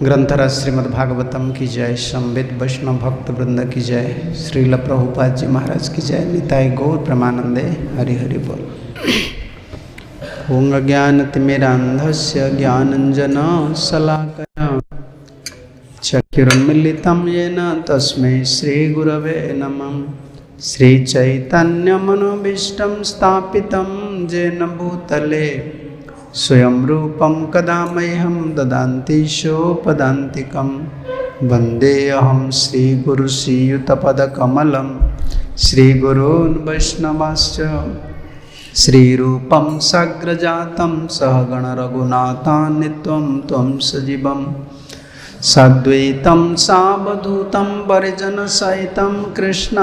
ग्रंथराज श्रीमद्भागवतम की जय। संविद वैष्णव भक्त वृंद की जय। श्रील प्रभुपाद जी महाराज की जय। निताय गौर प्रेमानंदे हरि हरि बोल। ओं अज्ञानतिमिरान्धस्य ज्ञानञ्जन शलाकया चक्षुरुन्मीलितं येन तस्मै श्रीगुरवे नमः। श्रीचैतन्यमनोभीष्टं स्थापितं येन भूतले स्वयं रूपं कदा मह्यं ददान्ति सोपदान्तिकं। वन्देऽहं श्रीगुरुश्रीयुतपदकमलं श्रीगुरून् वैष्णवांश्च। श्रीरूपं साग्रजातं सहगण रघुनाथान्वितं त्वं सजीवं साद्वैतं सावधूतं परिजनसहितं कृष्ण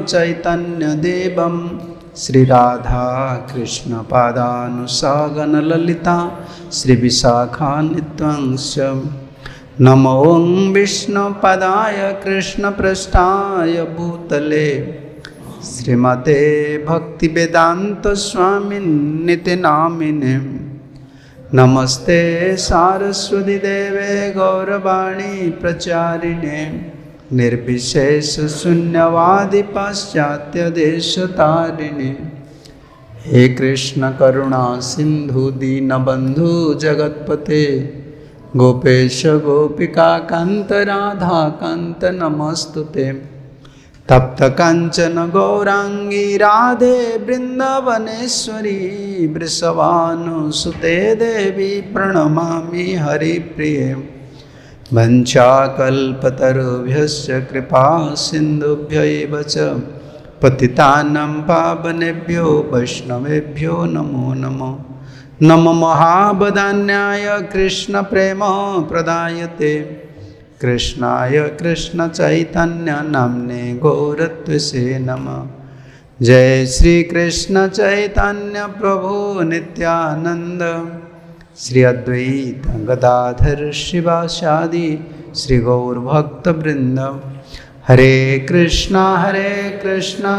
चैतन्यदेवं श्रीराधा कृष्ण पादानुसागन ललिता श्रीविशाखान्वितंश्च। नमो विष्णुपदाय कृष्णपृष्ठाय भूतले श्रीमते भक्तिवेदान्तस्वामिन्निति नामिने। नमस्ते सारस्वती देवे गौरवाणी प्रचारिणे निर्विशेष शून्यवादी पाश्चात्य देशतारिणे। हे कृष्ण करुणा सिंधु दीनबंधु जगतपते गोपेश गोपिका कांत राधा कांत नमस्तुते। तप्त कांचन गौरांगी राधे वृंदावनेश्वरी वृषभानुसुते देवी प्रणमामि हरिप्रिये। वंशाकल्पतरुभ्यश्च कृपा सिन्धुभ्य एव च पतितानां पावनेभ्यो वैष्णवेभ्यो नमो नमः। नमो महावदान्याय कृष्णप्रेम प्रदायते कृष्णाय कृष्णचैतन्य नाम्ने गौरत्वसे नमः। जय श्री कृष्ण चैतन्य प्रभु नित्यानंद श्री अद्वैत गदाधर शिवासादि श्री गौर भक्त वृंद। हरे कृष्णा कृष्णा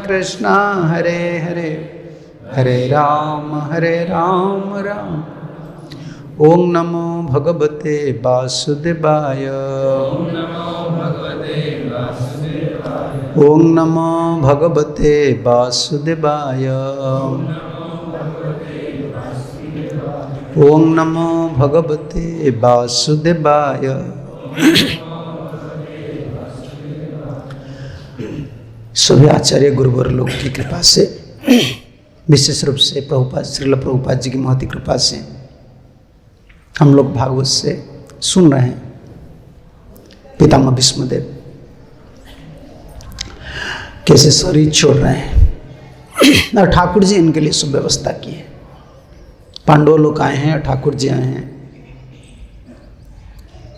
कृष्णा हरे हरे हरे राम राम। ओं नमो भगवते वासुदेवाय। ओं नमो भगवते वासुदेवाय। ओं नमो भगवते वासुदेवाय। सभी आचार्य गुरुवर लोग की कृपा से, विशेष रूप से प्रभुपाद श्रील प्रभुपाद जी की महती कृपा से हम लोग भागवत से सुन रहे हैं। पितामह भीष्मदेव कैसे शरीर छोड़ रहे हैं और ठाकुर जी इनके लिए सुव्यवस्था की है। पांडव लोग आए हैं और ठाकुर जी आए हैं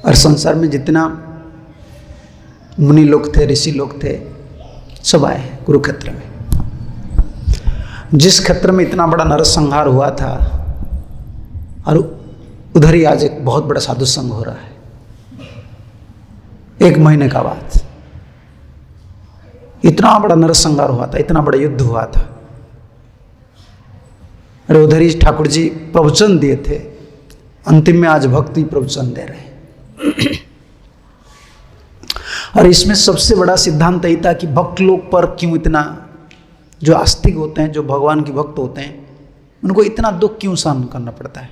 और संसार में जितना मुनि लोग थे, ऋषि लोग थे, सब आए हैं कुरुक्षेत्र में। जिस क्षेत्र में इतना बड़ा नरसंहार हुआ था और उधर ही आज एक बहुत बड़ा साधु संघ हो रहा है। 1 महीने का बाद इतना बड़ा नरसंहार हुआ था, इतना बड़ा युद्ध हुआ था। अरे उधर ही ठाकुर जी प्रवचन दिए थे। अंतिम में आज भक्ति प्रवचन दे रहे हैं। और इसमें सबसे बड़ा सिद्धांत यही था कि भक्त लोग पर क्यों इतना, जो आस्तिक होते हैं, जो भगवान के भक्त होते हैं, उनको इतना दुख क्यों सहन करना पड़ता है।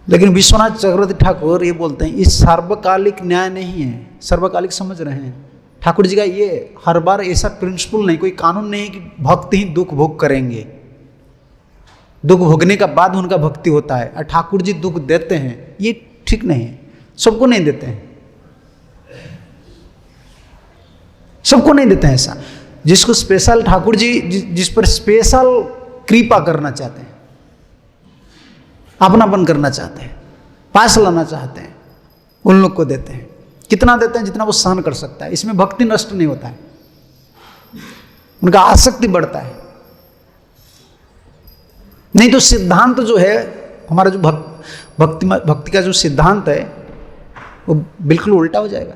लेकिन विश्वनाथ चक्रवर्ती ठाकुर ये बोलते हैं ये सार्वकालिक न्याय नहीं है। सार्वकालिक समझ रहे हैं ठाकुर जी का ये हर बार ऐसा प्रिंसिपल नहीं, कोई कानून नहीं कि भक्त ही दुख भोग करेंगे। दुख भोगने का बाद उनका भक्ति होता है और ठाकुर जी दुख देते हैं, ये ठीक नहीं है। सबको नहीं देते हैं, सबको नहीं देते हैं ऐसा। जिसको स्पेशल ठाकुर जी जिस पर स्पेशल कृपा करना चाहते हैं, अपनापन करना चाहते हैं, पास लाना चाहते हैं, उन लोग को देते हैं। कितना देते हैं? जितना वो सहन कर सकता है। इसमें भक्ति नष्ट नहीं होता है, उनका आसक्ति बढ़ता है। नहीं तो सिद्धांत जो है हमारा, जो भक्ति का जो सिद्धांत है वो बिल्कुल उल्टा हो जाएगा,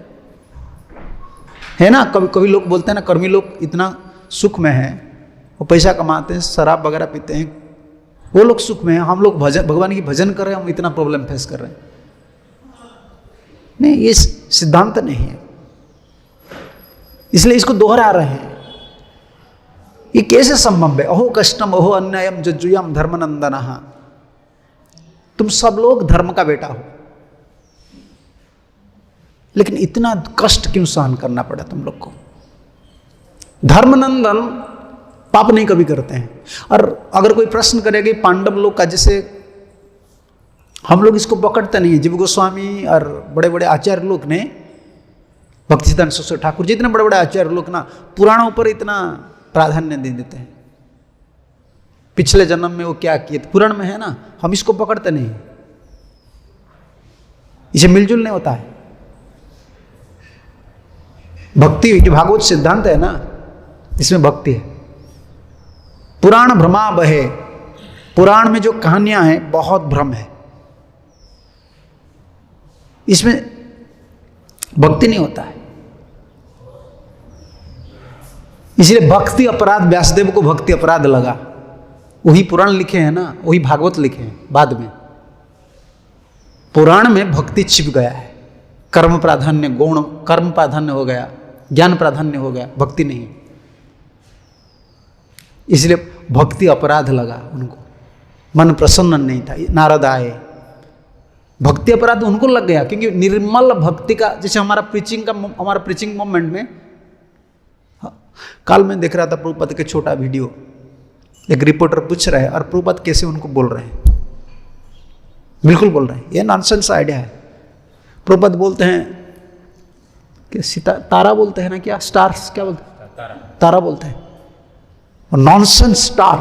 है ना। कभी कभी लोग बोलते हैं ना, कर्मी लोग इतना सुख में हैं, वो पैसा कमाते हैं, शराब वगैरह पीते हैं, वो लोग सुख में हैं। हम लोग भगवान की भजन कर रहे हैं, हम इतना प्रॉब्लम फेस कर रहे हैं। नहीं, ये सिद्धांत नहीं है, इसलिए इसको दोहरा रहे हैं। ये कैसे संभव है? अहो कष्टम अहो अन्यायम जज्जुयम धर्मनंदनः, तुम सब लोग धर्म का बेटा हो, लेकिन इतना कष्ट क्यों सहन करना पड़ा तुम लोग को? धर्मनंदन पाप नहीं कभी करते हैं। और अगर कोई प्रश्न करेगा पांडव लोग का, जैसे हम लोग इसको पकड़ते नहीं है, जीव गोस्वामी और बड़े बड़े आचार्य लोग ने, भक्तिसिद्धांत सरस्वती ठाकुर जी, इतने बड़े बड़े आचार्य लोग ना पुराणों पर इतना प्राधान्य दे देते हैं। पिछले जन्म में वो क्या किए पुराण में है ना, हम इसको पकड़ते नहीं, इसे मिलजुल नहीं होता है। भक्ति जो भागवत सिद्धांत है ना, इसमें भक्ति है। पुराण भ्रमा बहे, पुराण में जो कहानियां हैं बहुत भ्रम है, इसमें भक्ति नहीं होता है। इसलिए भक्ति अपराध, व्यासदेव को भक्ति अपराध लगा, वही पुराण लिखे हैं ना, वही भागवत लिखे हैं बाद में। पुराण में भक्ति छिप गया है, कर्म प्राधान्य, गौण कर्म प्राधान्य हो गया, ज्ञान प्राधान्य हो गया, भक्ति नहीं। इसलिए भक्ति अपराध लगा उनको, मन प्रसन्न नहीं था। नारद आए, भक्ति अपराध उनको लग गया, क्योंकि निर्मल भक्ति का, जैसे हमारा प्रीचिंग मोमेंट में, कल मैं देख रहा था प्रभुपद के छोटा वीडियो, एक रिपोर्टर पूछ रहा है और प्रभुपद कैसे उनको बोल रहे हैं, बिल्कुल बोल रहे हैं, ये नॉनसेंस आइडिया है। प्रभुपद बोलते हैं कि तारा बोलते हैं ना, क्या स्टार्स क्या बोलते हैं, तारा बोलते हैं, नॉनसेंस स्टार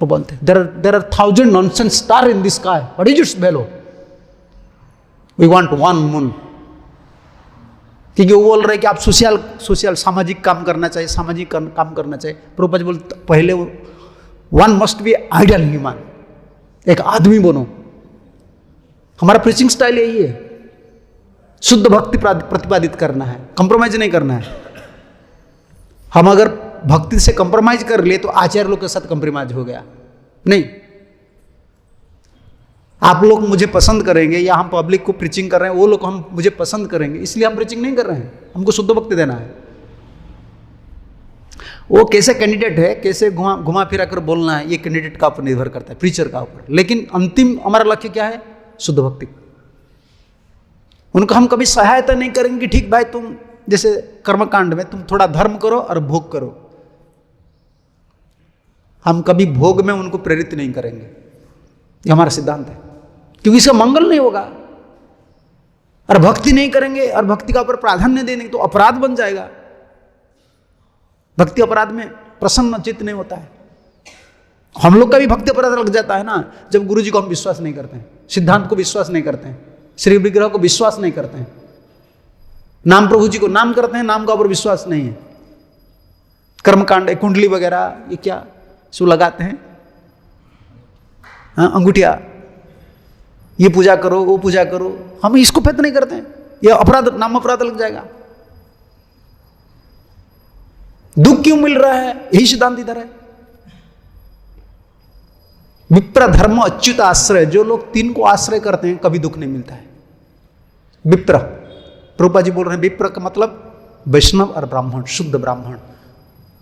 वो बोलते हैं। There are 1000 nonsense star in the sky, what is its value, we want one moon. क्योंकि वो बोल रहे हैं कि आप सोशल सामाजिक काम करना चाहिए, सामाजिक काम करना चाहिए। प्रभुपाद बोलते पहले one must be ideal human, एक आदमी बनो। हमारा प्रीचिंग स्टाइल यही है, शुद्ध भक्ति प्रतिपादित करना है, कंप्रोमाइज नहीं करना है। हम अगर भक्ति से कंप्रोमाइज कर लिए तो आचार्य लोग के साथ कंप्रोमाइज हो गया। नहीं, आप लोग मुझे पसंद करेंगे या हम पब्लिक को प्रीचिंग कर रहे हैं, वो लोग हम मुझे पसंद करेंगे, इसलिए हम प्रीचिंग नहीं कर रहे हैं। हमको शुद्ध भक्ति देना है। वो कैसे कैंडिडेट है, कैसे घुमा फिरा कर बोलना है, ये कैंडिडेट का ऊपर निर्भर करता है, प्रीचर का ऊपर। लेकिन अंतिम हमारा लक्ष्य क्या है? शुद्ध भक्ति। उनको हम कभी सहायता नहीं करेंगे कि ठीक भाई तुम, जैसे कर्मकांड में तुम थोड़ा धर्म करो और भोग करो, हम कभी भोग में उनको प्रेरित नहीं करेंगे। ये हमारा सिद्धांत है, क्योंकि इसका मंगल नहीं होगा। और भक्ति नहीं करेंगे और भक्ति का ऊपर प्राधान्य देंगे तो अपराध बन जाएगा। भक्ति अपराध में प्रसन्न चित्त नहीं होता है। हम लोग का भी भक्ति अपराध लग जाता है ना, जब गुरु जी को हम विश्वास नहीं करते हैं, सिद्धांत को विश्वास नहीं करते हैं, श्री विग्रह को विश्वास नहीं करते हैं, नाम प्रभु जी को नाम करते हैं, नाम का ऊपर विश्वास नहीं है। कर्मकांड, कुंडली वगैरह ये क्या सो लगाते हैं, हाँ, अंगूठिया, ये पूजा करो, वो पूजा करो, हम इसको फेत नहीं करते हैं। ये अपराध, नाम अपराध लग जाएगा। दुख क्यों मिल रहा है? यही सिद्धांत इधर है। विप्र धर्म अच्युत आश्रय, जो लोग तीन को आश्रय करते हैं कभी दुख नहीं मिलता है। विप्र, प्रभुपाद जी बोल रहे हैं विप्र का मतलब वैष्णव और ब्राह्मण, शुद्ध ब्राह्मण।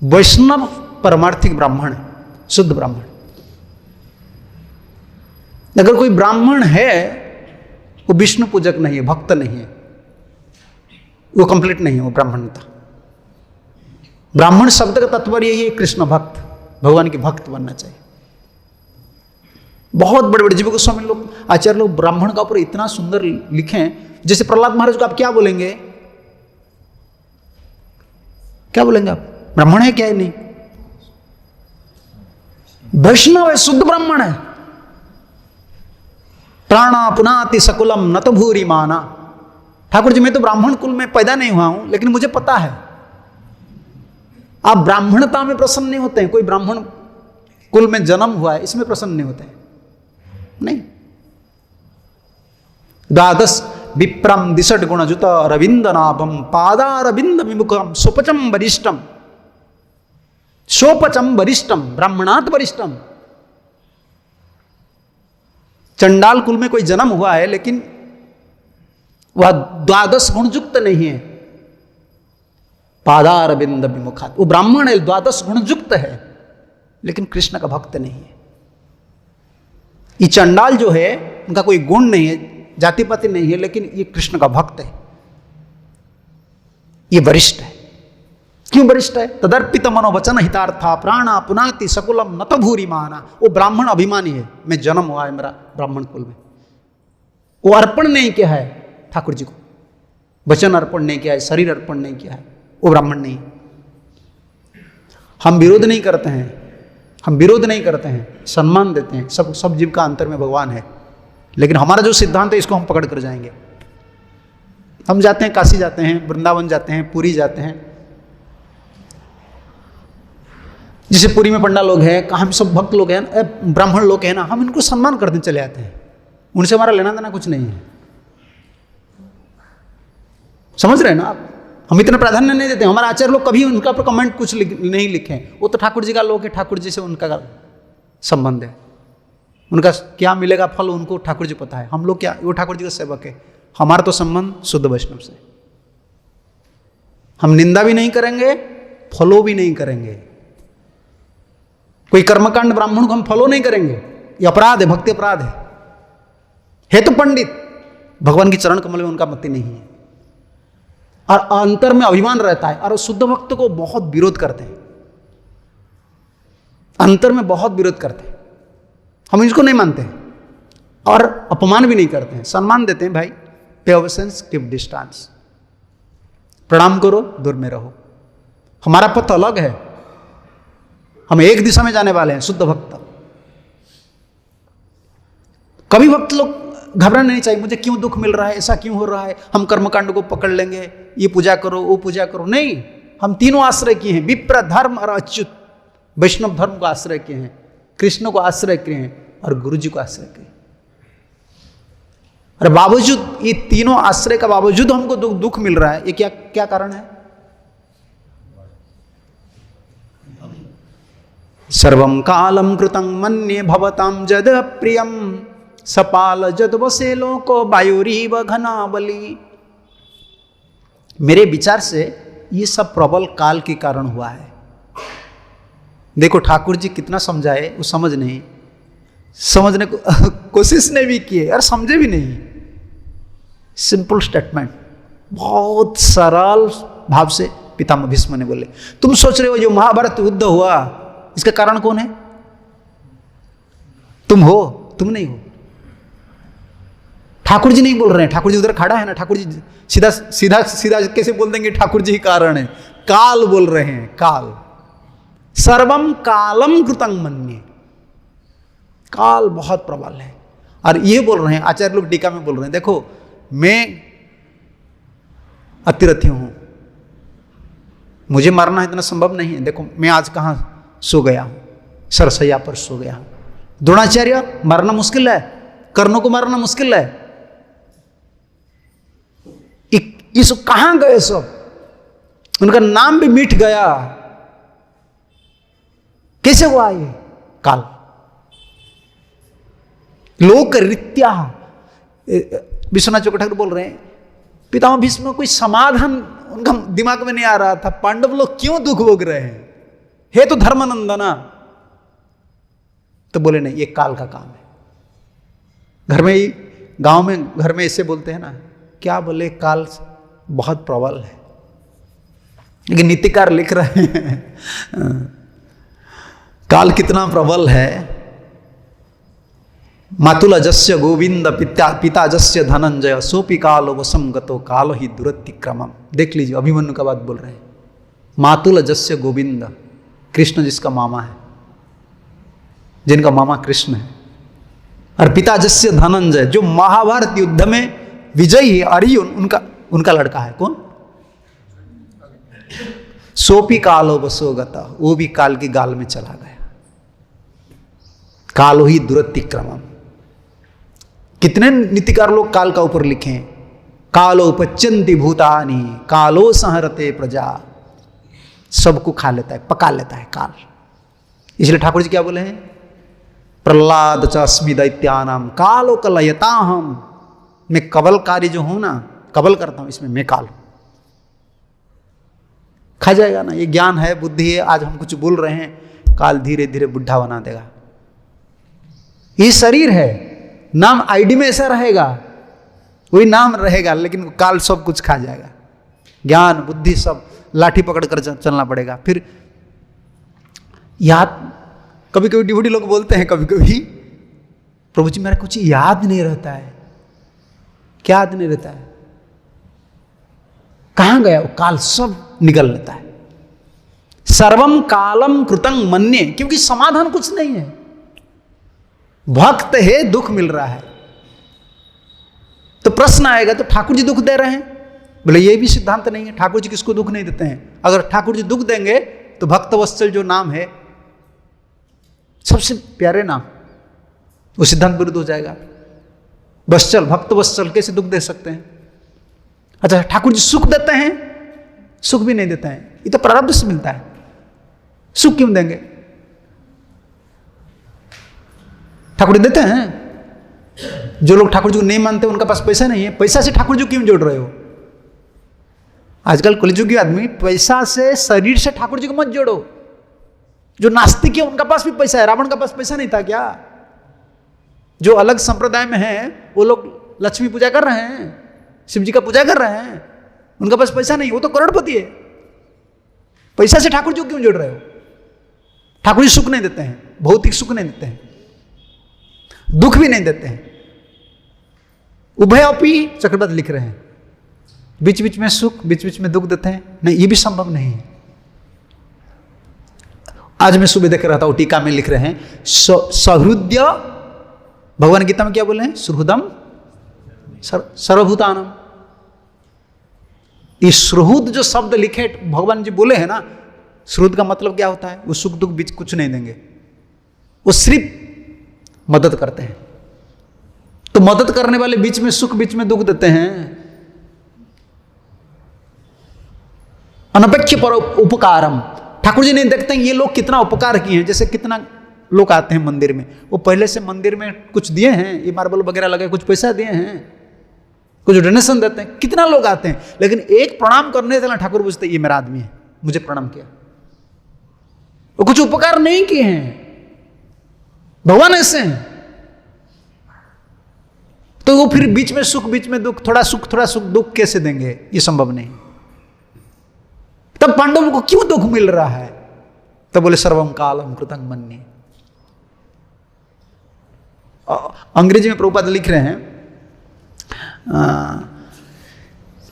वैष्णव परमार्थिक ब्राह्मण है, शुद्ध ब्राह्मण। अगर कोई ब्राह्मण है वो विष्णु पूजक नहीं है, भक्त नहीं है, वो कंप्लीट नहीं है, वो ब्राह्मणता। ब्राह्मण शब्द का तात्पर्य यही है, कृष्ण भक्त, भगवान के भक्त बनना चाहिए। बहुत बड़े बड़े जीव गोस्वामी लोग, आचार्य लोग ब्राह्मण का ऊपर इतना सुंदर लिखे हैं। जैसे प्रहलाद महाराज को आप क्या बोलेंगे? क्या बोलेंगे आप? ब्राह्मण है क्या है? नहीं, वैष्णव है, शुद्ध ब्राह्मण है। प्राणा पुनाति सकुलम न तो भूरी माना। ठाकुर जी, मैं तो ब्राह्मण कुल में पैदा नहीं हुआ हूं, लेकिन मुझे पता है। आप ब्राह्मणता में प्रसन्न नहीं होते हैं। कोई ब्राह्मण कुल में जन्म हुआ है इसमें प्रसन्न नहीं होते हैं, नहीं। द्वादश विप्रम दिशट गुणजुत रविंदनाभम पादारविंद विमुखम सोपचम वरिष्ठम, सोपचम वरिष्ठम, ब्राह्मणात वरिष्ठम। चंडाल कुल में कोई जन्म हुआ है, लेकिन वह द्वादश गुणयुक्त नहीं है। पादार बिंद विमुखात, वो ब्राह्मण है, द्वादश गुणयुक्त है, लेकिन कृष्ण का भक्त नहीं है। ये चंडाल जो है उनका कोई गुण नहीं है, जाति पाति नहीं है, लेकिन ये कृष्ण का भक्त है, ये वरिष्ठ है। क्यों वरिष्ठ है? तदर्पित मनोवचन हितार्था प्राणा पुनाति सकुलम नत भूरि माना। वो ब्राह्मण अभिमानी है, मैं जन्म हुआ है मेरा ब्राह्मण कुल में। वो अर्पण नहीं किया है ठाकुर जी को, वचन अर्पण नहीं किया है, शरीर अर्पण नहीं किया है, वो ब्राह्मण नहीं। हम विरोध नहीं करते हैं, हम विरोध नहीं करते हैं, सम्मान देते हैं। सब जीव का अंतर में भगवान है, लेकिन हमारा जो सिद्धांत है इसको हम पकड़ कर जाएंगे। हम जाते हैं, काशी जाते हैं, वृंदावन जाते हैं, पुरी जाते हैं, जैसे पुरी में पंडा लोग हैं, हम सब भक्त लोग हैं, ब्राह्मण लोग हैं ना, हम इनको सम्मान करते चले आते हैं। उनसे हमारा लेना देना कुछ नहीं है, समझ रहे हैं ना आप? हम इतना प्राधान्य नहीं देते। हमारे आचार्य लोग कभी उनका पर कमेंट कुछ नहीं लिखे, वो तो ठाकुर जी का लोग है, ठाकुर जी से उनका संबंध है, उनका क्या मिलेगा फल उनको ठाकुर जी पता है। हम लोग क्या, वो ठाकुर जी का सेवक है। हमारा तो संबंध शुद्ध वैष्णव से। हम निंदा भी नहीं करेंगे, फॉलो भी नहीं करेंगे। कोई कर्मकांड ब्राह्मण को हम फॉलो नहीं करेंगे, ये अपराध है, भक्ति अपराध है तो पंडित, भगवान की चरण कमल में उनका मति नहीं है, और अंतर में अभिमान रहता है, और शुद्ध भक्त को बहुत विरोध करते हैं, अंतर में बहुत विरोध करते हैं। हम इसको नहीं मानते हैं और अपमान भी नहीं करते हैं, सम्मान देते हैं। भाई पे ऑबेसेंस, कीप डिस्टेंस, प्रणाम करो, दूर में रहो। हमारा पथ अलग है, हम एक दिशा में जाने वाले हैं, शुद्ध भक्त। कभी भक्त लोग घबराना नहीं चाहिए, मुझे क्यों दुख मिल रहा है, ऐसा क्यों हो रहा है, हम कर्मकांड को पकड़ लेंगे, ये पूजा करो, वो पूजा करो। नहीं, हम तीनों आश्रय किए हैं, विप्र, धर्म और अच्युत। वैष्णव धर्म को आश्रय किए हैं, कृष्ण को आश्रय किए हैं, और गुरु जी को आश्रय किए। और बावजूद ये तीनों आश्रय का बावजूद हमको दुख मिल रहा है, ये क्या क्या कारण है? सर्वं कालम कृतं मन्ये भवतां जद प्रियम सपाल जद वसे लोको वायुरीव घनावली। मेरे विचार से ये सब प्रबल काल के कारण हुआ है। देखो ठाकुर जी कितना समझाए, वो समझ नहीं, समझने को कोशिश नहीं भी किए और समझे भी नहीं। सिंपल स्टेटमेंट, बहुत सरल भाव से पितामह भीष्म ने बोले। तुम सोच रहे हो जो महाभारत युद्ध हुआ इसका कारण कौन है? तुम हो? तुम नहीं हो। ठाकुर जी नहीं बोल रहे हैं, ठाकुर जी उधर खड़ा है ना, ठाकुर जी सीधा सीधा सीधा कैसे बोल देंगे ठाकुर जी ही कारण है? काल बोल रहे हैं, काल। सर्वम कालम कृतं मन्ये, काल बहुत प्रबल है। और ये बोल रहे हैं आचार्य लोग टीका में बोल रहे हैं, देखो मैं अतिरथी हूं, मुझे मरना इतना संभव नहीं है। देखो मैं आज कहां सो गया हूं, सरसैया पर सो गया हूं। द्रोणाचार्य मरना मुश्किल है, कर्णों को मारना मुश्किल है, इस कहां गए सब? उनका नाम भी मिट गया। कैसे हुआ ये? काल। लोक रीत्या विश्वनाथ चौक ठाकुर बोल रहे हैं पितामह भीष्म कोई समाधान उनका दिमाग में नहीं आ रहा था। पांडव लोग क्यों दुख भोग रहे हैं? हे तो धर्मनंदना। तो बोले नहीं, ये काल का काम है। घर में ही, गांव में घर में ऐसे बोलते हैं ना, क्या बोले, काल बहुत प्रबल है। लेकिन नीतिकार लिख रहे हैं काल कितना प्रबल है। मातुला जस्य गोविंद पिता जस्य धनंजय सोपि कालो वसम गतो कालो ही दुरतिक्रमम। देख लीजिए अभिमन्यु का बात बोल रहे हैं। मातुला जस्य गोविंद, कृष्ण जिसका मामा है, जिनका मामा कृष्ण है, और पिता जस्य धनंजय जो महाभारत युद्ध में विजयी है, अर्जुन उनका लड़का है। कौन? सोपी कालो वसोगता, वो भी काल की गाल में चला गया। कालो ही दुरतिक्रमम। कितने नीतिकार लोग काल का ऊपर लिखे हैं। कालो पच्यंति भूतानि कालो संहरते प्रजा। सबको खा लेता है, पका लेता है काल। इसलिए ठाकुर जी क्या बोले हैं? प्रहलाद च अस्मि दैत्यानाम कालो कलयताहम। मैं कवलकारी जो हूं ना, कबल करता हूं, इसमें मैं काल हूं। खा जाएगा ना, ये ज्ञान है, बुद्धि है। आज हम कुछ बोल रहे हैं, काल धीरे धीरे बुढ़ा बना देगा। ये शरीर है, नाम आईडी में ऐसा रहेगा, वही नाम रहेगा, लेकिन काल सब कुछ खा जाएगा। ज्ञान बुद्धि सब लाठी पकड़ कर चलना पड़ेगा। फिर याद, कभी कभी डिवोटी लोग बोलते हैं, कभी कभी प्रभु जी मेरा कुछ याद नहीं रहता है। क्या याद नहीं रहता है? कहां गया वो काल? सब निकल लेता है। सर्वम कालम कृतं मन्ये, क्योंकि समाधान कुछ नहीं है। भक्त है, दुख मिल रहा है, तो प्रश्न आएगा तो ठाकुर जी दुख दे रहे हैं? बोले ये भी सिद्धांत नहीं है, ठाकुर जी किसको दुख नहीं देते हैं। अगर ठाकुर जी दुख देंगे तो भक्त वत्सल जो नाम है, सबसे प्यारे नाम, वो सिद्धांत विरुद्ध हो जाएगा। वत्सल, भक्त वत्सल कैसे दुख दे सकते हैं? अच्छा, ठाकुर जी सुख देते हैं? सुख भी नहीं देते हैं, ये तो प्रारब्ध से मिलता है। सुख क्यों देंगे? ठाकुर जी देते हैं। जो लोग ठाकुर जी को नहीं मानते उनके पास पैसा नहीं है, पैसा से ठाकुर जी क्यों जोड़ रहे हो? आजकल कलिजुगी आदमी, पैसा से, शरीर से ठाकुर जी को मत जोड़ो। जो नास्तिक है उनका पास भी पैसा है, रावण का पास पैसा नहीं था क्या? जो अलग संप्रदाय में है वो लोग लक्ष्मी पूजा कर रहे हैं, शिव जी का पूजा कर रहे हैं, उनका पास पैसा नहीं, वो तो करोड़पति है। पैसा से ठाकुर जी को क्यों जोड़ रहे हो? ठाकुर जी सुख नहीं देते हैं, भौतिक सुख नहीं देते हैं, दुख भी नहीं देते हैं। उभयपि चक्रवर्ती लिख रहे हैं, बीच बीच में सुख, बीच बीच में दुख देते हैं। नहीं, ये भी संभव नहीं है। आज मैं सुबह देख रहा था, वो टीका में लिख रहे हैं, सहृदय, भगवान गीता में क्या बोले हैं? सुहृदम सर्वभूतानम। ये सुहृद जो शब्द लिखे भगवान जी बोले हैं ना, सुहृद का मतलब क्या होता है? वो सुख दुख बीच कुछ नहीं देंगे, वो सिर्फ मदद करते हैं। तो मदद करने वाले बीच में सुख, बीच में दुख देते हैं। अनपेक्ष पर उपकारम, ठाकुर जी नहीं देखते हैं ये लोग कितना उपकार किए हैं। जैसे कितना लोग आते हैं मंदिर में, वो पहले से मंदिर में कुछ दिए हैं, ये मार्बल वगैरह लगे, कुछ पैसा दिए हैं, कुछ डोनेशन देते हैं। कितना लोग आते हैं, लेकिन एक प्रणाम करने से ठाकुर पूछते ये मेरा आदमी है, मुझे प्रणाम किया। वो कुछ उपकार नहीं किए हैं। भगवान ऐसे हैं। तो वो फिर बीच में सुख, बीच में दुख, थोड़ा सुख थोड़ा सुख, दुख कैसे देंगे? ये संभव नहीं। तब पांडवों को क्यों दुख मिल रहा है? तब बोले सर्वम कालम कृतं मन्ये। अंग्रेजी में प्रभुपाद लिख रहे हैं,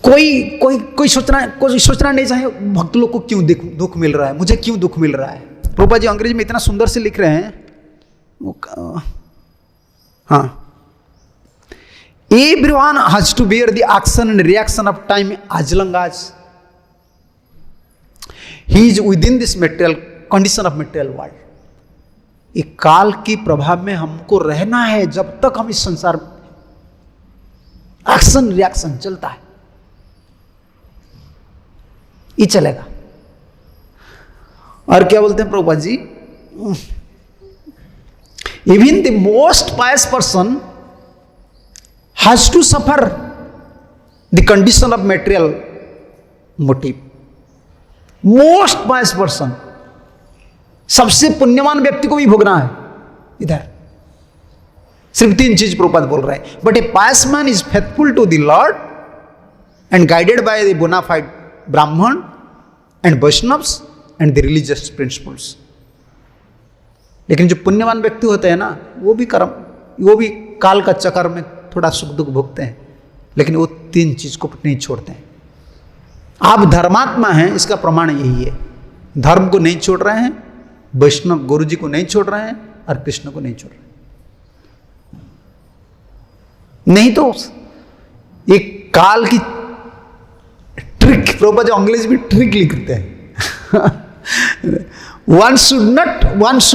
कोई सोचना नहीं चाहिए भक्त लोग को क्यों दुख मिल रहा है, मुझे क्यों दुख मिल रहा है। प्रभुपाद जी अंग्रेजी में इतना सुंदर से लिख रहे हैं, हाँ, everyone has to bear the action and reaction of time as long as he is within this material condition of material world. एक काल की प्रभाव में हमको रहना है जब तक हम इस संसार में, एक्शन रिएक्शन चलता है, ये चलेगा। और क्या बोलते हैं Prabhupada ji, even the most pious person has to suffer the condition of material motive. Most pious person, सबसे पुण्यवान व्यक्ति को भी भोगना है इधर। सिर्फ 3 चीज प्रभुपाद बोल रहे हैं, but a pious man is faithful to the lord and guided by the bona fide brahmin and Vaishnavas and the religious principles. लेकिन जो पुण्यवान व्यक्ति होते हैं ना, वो भी काल का चक्कर में थोड़ा सुख दुख भोगते हैं, लेकिन वो 3 चीज को नहीं छोड़ते हैं। आप धर्मात्मा हैं, इसका प्रमाण यही है। धर्म को नहीं छोड़ रहे हैं, वैष्णव गुरु जी को नहीं छोड़ रहे हैं, और कृष्ण को नहीं छोड़ रहे हैं। नहीं तो एक काल की ट्रिक, प्रभुपाद जो अंग्रेजी में ट्रिक लिखते हैं, one should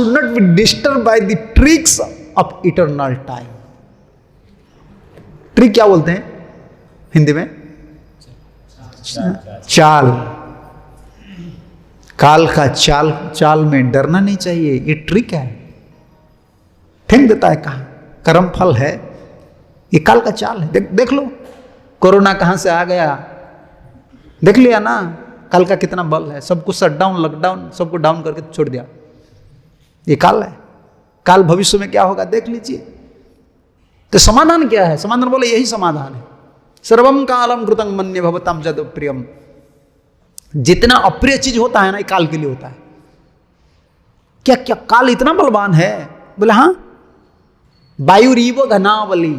not be disturbed by the tricks of eternal time. Trick क्या बोलते हैं हिंदी में? चाल। काल का चाल में डरना नहीं चाहिए, ये ट्रिक है। फेंक देता है कहां, कर्म फल है, ये काल का चाल है। देख लो, कोरोना कहां से आ गया, देख लिया ना काल का कितना बल है, सबको शटडाउन लॉकडाउन सबको डाउन करके छोड़ दिया। ये काल है, काल भविष्य में क्या होगा देख लीजिए। तो समाधान क्या है? समाधान बोले यही समाधान है, सर्वम कालम कृतं मन्ये भवतां जद प्रियम। जितना अप्रिय चीज होता है ना, ये काल के लिए होता है। क्या क्या काल इतना बलवान है? बोले हाँ, वायुरीव घनावली,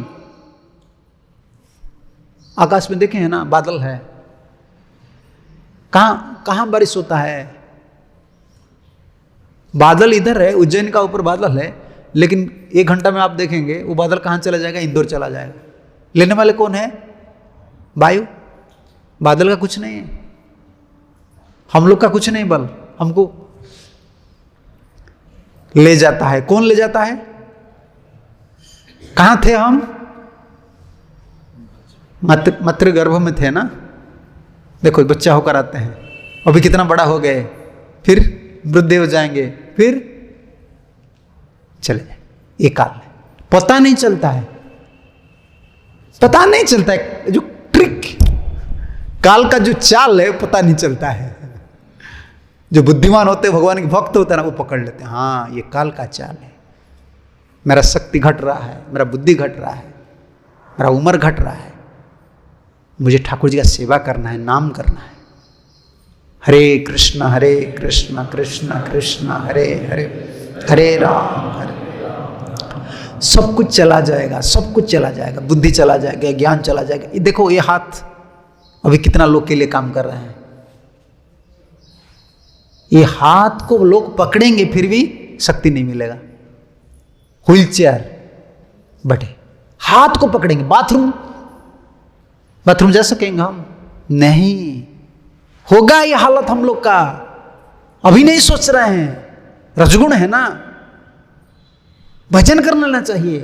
आकाश में देखे हैं ना बादल है, कहां कहां बारिश होता है? बादल इधर है, उज्जैन का ऊपर बादल है, लेकिन 1 घंटा में आप देखेंगे वो बादल कहां चला जाएगा? इंदौर चला जाएगा। लेने वाले कौन है? वायु। बादल का कुछ नहीं है, हम लोग का कुछ नहीं बल, हमको ले जाता है। कौन ले जाता है? कहां थे हम? मातृ गर्भ में थे ना। देखो बच्चा होकर आते हैं, अभी कितना बड़ा हो गए, फिर वृद्धे हो जाएंगे, फिर चले जाए। ये काल है, पता नहीं चलता है, पता नहीं चलता है। जो ट्रिक काल का जो चाल है पता नहीं चलता है। जो बुद्धिमान होते हैं, भगवान के भक्त होते हैं ना, वो पकड़ लेते हैं, हाँ ये काल का चाल है। मेरा शक्ति घट रहा है, मेरा बुद्धि घट रहा है, मेरा उम्र घट रहा है, मुझे ठाकुर जी का सेवा करना है, नाम करना है। हरे कृष्ण कृष्ण कृष्ण हरे हरे, हरे राम हरे। सब कुछ चला जाएगा, सब कुछ चला जाएगा, बुद्धि चला जाएगा, ज्ञान चला जाएगा। ये देखो ये हाथ अभी कितना लोग के लिए काम कर रहे हैं। ये हाथ को लोग पकड़ेंगे फिर भी शक्ति नहीं मिलेगा। व्हील चेयर बैठे, हाथ को पकड़ेंगे, बाथरूम जा सकेंगे हम? नहीं होगा ये हालत हम लोग का। अभी नहीं सोच रहे हैं, रजगुण है ना, भजन कर लेना चाहिए।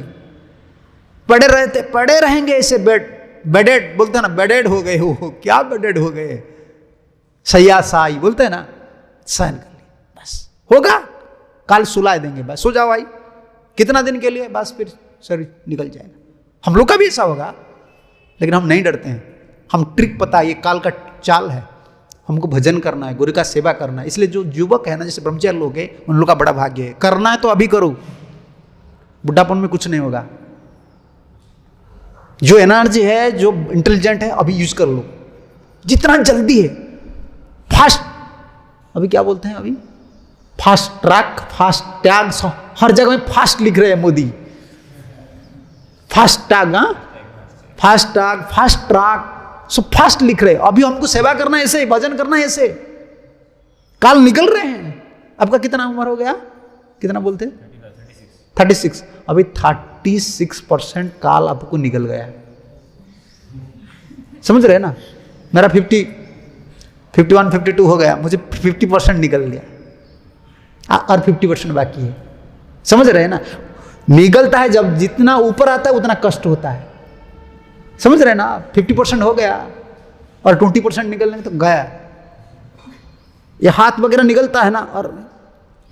पड़े रहते पड़े रहेंगे ऐसे बेडेड बोलते हैं ना, बेडेड हो गए हो। क्या बेडेड हो गए? सैया साई बोलते हैं ना, सहन कर लिए बस, होगा काल सुला देंगे, बस सो जाओ भाई, कितना दिन के लिए, बस फिर शरीर निकल जाएगा। हम लोग का भी ऐसा होगा, लेकिन हम नहीं डरते हैं। हम ट्रिक पता है, ये काल का चाल है, हमको भजन करना है, गुरु का सेवा करना है। इसलिए जो युवक है ना, जैसे ब्रह्मचारी लोग हैं, उन लोग का बड़ा भाग्य है। करना है तो अभी करो, बुढ़ापन में कुछ नहीं होगा। जो एनर्जी है, जो इंटेलिजेंट है, अभी यूज कर लो, जितना जल्दी है। फास्ट, अभी क्या बोलते हैं, अभी फास्ट ट्रैक, फास्ट टैग, हर जगह में फास्ट लिख रहे हैं Modi. Fast tag, fast tag, fast track, सब फास्ट लिख रहे हैं। अभी हमको सेवा करना है ऐसे, भजन करना है ऐसे। काल निकल रहे हैं। आपका कितना उम्र हो गया? कितना बोलते हैं? 36। अभी 36% काल आपको निकल गया, समझ रहे हैं ना। मेरा 51, 52 हो गया, मुझे 50% निकल गया और 50% बाकी है। समझ रहे हैं ना। निकलता है, जब जितना ऊपर आता है उतना कष्ट होता है, समझ रहे हैं ना। 50% हो गया और 20% निकलने तो गया। ये हाथ वगैरह निकलता है ना, और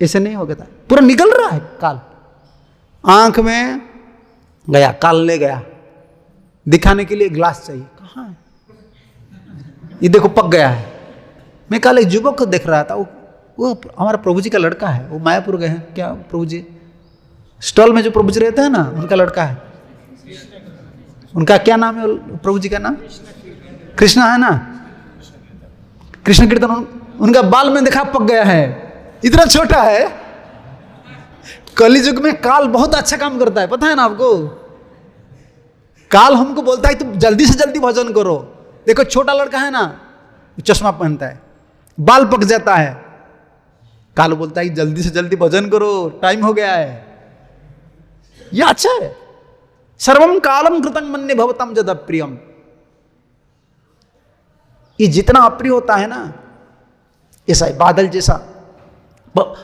ऐसे नहीं हो गया, पूरा निकल रहा है काल। आंख में गया, काल ले गया। दिखाने के लिए ग्लास चाहिए, कहाँ है? ये देखो पक गया है। मैं कल एक युवक को देख रहा था, वो हमारा प्रभु जी का लड़का है। वो मायापुर गए हैं क्या प्रभु जी, स्टॉल में जो प्रभु जी रहते हैं ना, उनका लड़का है। उनका क्या नाम है प्रभु जी का नाम? कृष्णा है ना, कृष्ण कीर्तन। उनका बाल में देखा पक गया है, इतना छोटा है। कलियुग में काल बहुत अच्छा काम करता है, पता है ना आपको। काल हमको बोलता है तुम जल्दी से जल्दी भजन करो। देखो छोटा लड़का है ना, चश्मा पहनता है, बाल पक जाता है। काल बोलता है जल्दी से जल्दी भजन करो, टाइम हो गया है। यह अच्छा है। सर्वम कालम कृतं मन्ये भवतां जद प्रियम। ये जितना अप्रिय होता है ना, ऐसा है बादल जैसा,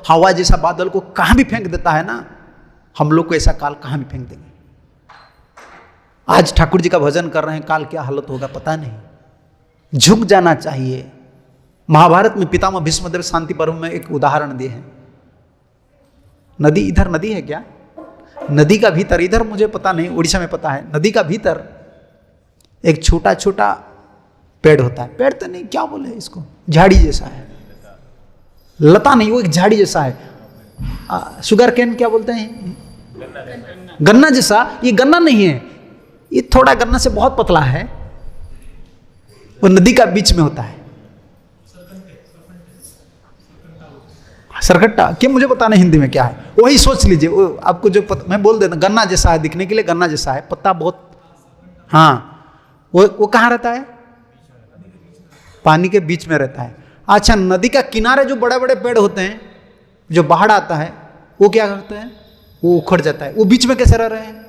हवा जैसा बादल को कहां भी फेंक देता है ना, हम लोग को ऐसा काल कहां भी फेंक देंगे। आज ठाकुर जी का भजन कर रहे हैं, काल क्या हालत होगा पता नहीं। झुक जाना चाहिए। महाभारत में पितामह भीष्मदेव शांति पर्व में एक उदाहरण दिए हैं। नदी, इधर नदी है क्या? नदी का भीतर, इधर मुझे पता नहीं, उड़ीसा में पता है, नदी का भीतर एक छोटा छोटा पेड़ होता है, पेड़ तो नहीं, क्या बोले इसको, झाड़ी जैसा है, लता नहीं, वो एक झाड़ी जैसा है। शुगर कैन क्या बोलते हैं, गन्ना जैसा। ये गन्ना नहीं है, ये थोड़ा गन्ना से बहुत पतला है, वो नदी का बीच में होता है। सरकट्टा क्या, मुझे पता नहीं हिंदी में क्या है, वही सोच लीजिए। वो आपको जो मैं बोल देता, गन्ना जैसा है, दिखने के लिए गन्ना जैसा है, पत्ता बहुत, हाँ। वो कहाँ रहता है, पानी के बीच में रहता है। अच्छा, नदी का किनारे जो बड़े बड़े पेड़ होते हैं, जो बाढ़ आता है वो क्या करते हैं, वो उखड़ जाता है। वो बीच में कैसे रह रहे हैं,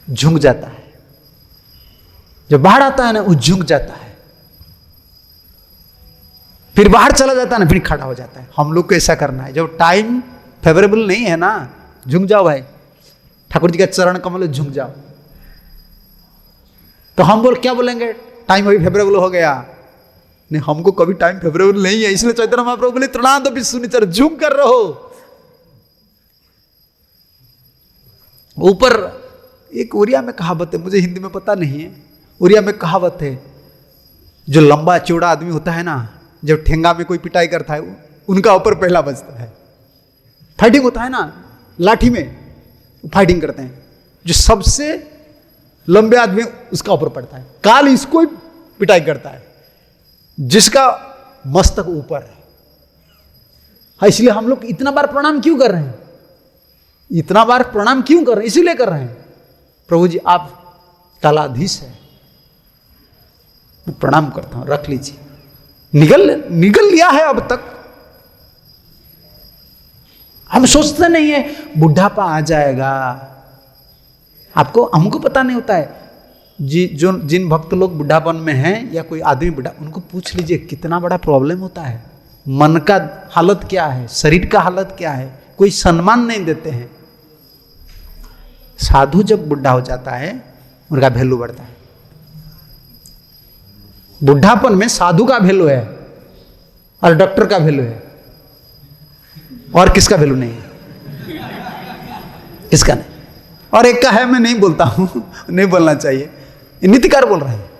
झुक जाता है। जब बाढ़ आता है ना, वो झुक जाता है, फिर बाहर चला जाता है ना, फिर खड़ा हो जाता है। हम लोग को ऐसा करना है, जब टाइम फेवरेबल नहीं है ना, झुक जाओ भाई, ठाकुर जी का चरण कमल झुक जाओ। तो हम क्या बोलेंगे, टाइम अभी फेवरेबल हो गया, नहीं हमको कभी टाइम फेवरेबल नहीं है, इसलिए चैतन्य महाप्रभु बोले तृणांत तो सुनिचर, झुक कर रहो। ऊपर एक उड़िया में कहावत है, मुझे हिंदी में पता नहीं है, उड़िया में कहावत है, जो लंबा चौड़ा आदमी होता है ना, जब ठेंगा में कोई पिटाई करता है, उनका ऊपर पहला बजता है। फाइटिंग होता है ना, लाठी में फाइटिंग करते हैं, जो सबसे लंबे आदमी उसका ऊपर पड़ता है। काल इसको ही पिटाई करता है, जिसका मस्तक ऊपर है। हाँ, इसलिए हम लोग इतना बार प्रणाम क्यों कर रहे हैं, इतना बार प्रणाम क्यों कर रहे हैं, इसीलिए कर रहे हैं, प्रभु जी आप कालाधीश है, मैं प्रणाम करता हूं, रख लीजिए। निगल लिया है अब तक। हम सोचते नहीं है बुढ़ापा आ जाएगा, हमको पता नहीं होता है। जिन भक्त लोग बुढ़ापन में हैं, या कोई आदमी बुढ़ा, उनको पूछ लीजिए कितना बड़ा प्रॉब्लम होता है, मन का हालत क्या है, शरीर का हालत क्या है, कोई सम्मान नहीं देते हैं। साधु जब बुढ़ा हो जाता है, उनका वैल्यू बढ़ता है। बुढ़ापन में साधु का वैल्यू है और डॉक्टर का वैल्यू है, और किसका वैल्यू नहीं है, किसका नहीं। और एक का है, मैं नहीं बोलता हूं, नहीं बोलना चाहिए, नीतिकार बोल रहे हैं।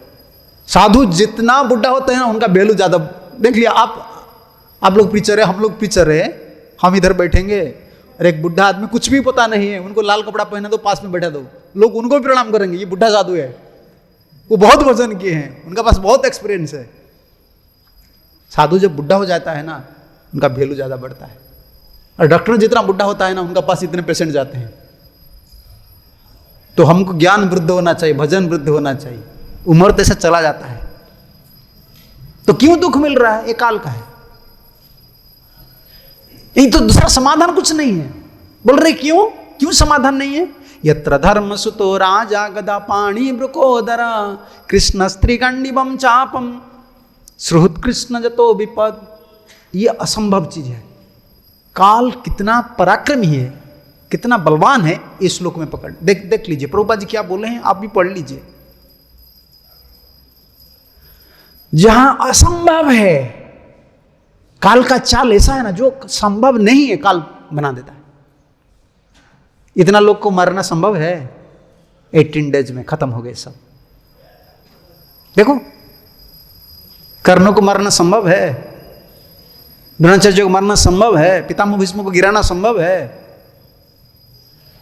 साधु जितना बुढ़ा होते हैं ना, उनका वैल्यू ज्यादा। देख लिया आप लोग पीछे रहे, हम लोग पीछे रहे, हम इधर बैठेंगे, और एक बुढ़ा आदमी कुछ भी पता नहीं है, उनको लाल कपड़ा पहना दो, पास में बैठा दो, लोग उनको भी प्रणाम करेंगे, ये बुढ़ा साधु है, वो बहुत वजन किए हैं, उनका पास बहुत एक्सपीरियंस है। साधु जब बुढ़ा हो जाता है ना, उनका वैल्यू ज्यादा बढ़ता है। और डॉक्टर जितना बुढ़ा होता है ना, उनका पास इतने पेशेंट जाते हैं। तो हमको ज्ञान वृद्ध होना चाहिए, भजन वृद्ध होना चाहिए, उम्र तो ऐसा चला जाता है। तो क्यों दुख मिल रहा है, ये काल का है। ये तो दूसरा समाधान कुछ नहीं है। बोल रहे क्यों समाधान नहीं है। यत्र धर्म सुतो राजा गदा पाणी ब्रुकोदरा कृष्ण स्त्रीगंडिबम चापम श्रुत कृष्ण जतो विपद। ये असंभव चीज है। काल कितना पराक्रमी है, कितना बलवान है, इस श्लोक में पकड़ देख लीजिए। प्रभुपाद जी क्या बोले हैं, आप भी पढ़ लीजिए। जहां असंभव है, काल का चाल ऐसा है ना, जो संभव नहीं है काल बना देता है। इतना लोग को मारना संभव है, 18 डेज में खत्म हो गए सब। देखो, कर्णों को मारना संभव है, द्रोणाचार्य को मारना संभव है, पितामह भीष्म को गिराना संभव है।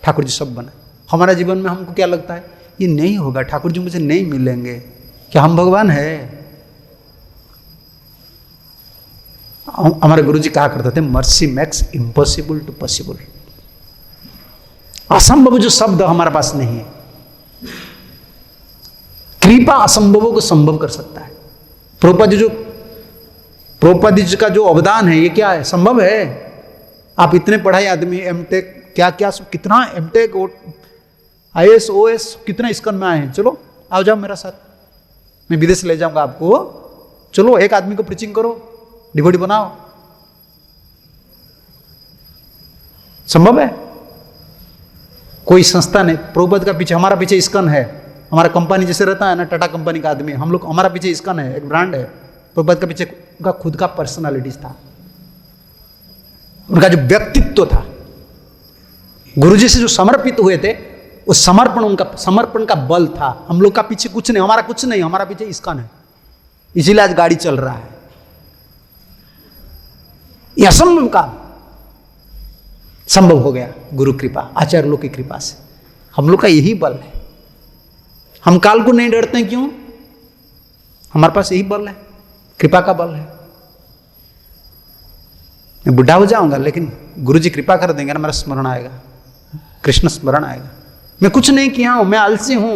ठाकुर जी सब बना। हमारा जीवन में हमको क्या लगता है, ये नहीं होगा, ठाकुर जी मुझे नहीं मिलेंगे। क्या हम भगवान है? हमारे गुरु जी कहा करते थे, mercy makes impossible to possible. असंभव जो शब्द हमारे पास नहीं है, कृपा असंभवों को संभव कर सकता है। प्रभुपाद जी का जो अवदान है, ये क्या है, संभव है। आप इतने पढ़ाई आदमी, एमटेक क्या कितना एमटेक IAS OS कितना स्कन में आए हैं। चलो आओ जाओ मेरा साथ, मैं विदेश ले जाऊंगा आपको। चलो एक आदमी को प्रीचिंग करो, डिवोटी बनाओ। संभव है? कोई संस्था ने, प्रभुपाद का पीछे, हमारा पीछे स्कन है। हमारा कंपनी जैसे रहता है ना, टाटा कंपनी का आदमी, हम लोग, हमारा पीछे स्कन है, एक ब्रांड है। प्रभुपाद का पीछे उनका खुद का पर्सनालिटीज था, उनका जो व्यक्तित्व था, गुरुजी से जो समर्पित हुए थे, वो समर्पण का बल था। हम लोग का पीछे कुछ नहीं, हमारा कुछ नहीं, हमारा पीछे इस्कॉन है, इसीलिए आज गाड़ी चल रहा है। यह असंभव काम संभव हो गया गुरु कृपा, आचार्य लोग की कृपा से। हम लोग का यही बल है। हम काल को नहीं डरते हैं, क्यों? हमारे पास यही बल है, कृपा का बल है। मैं बुढ़ा हो जाऊंगा, लेकिन गुरु जी कृपा कर देंगे ना, मेरा स्मरण आएगा, कृष्ण स्मरण आएगा। मैं कुछ नहीं किया हूं, मैं आलसी हूं,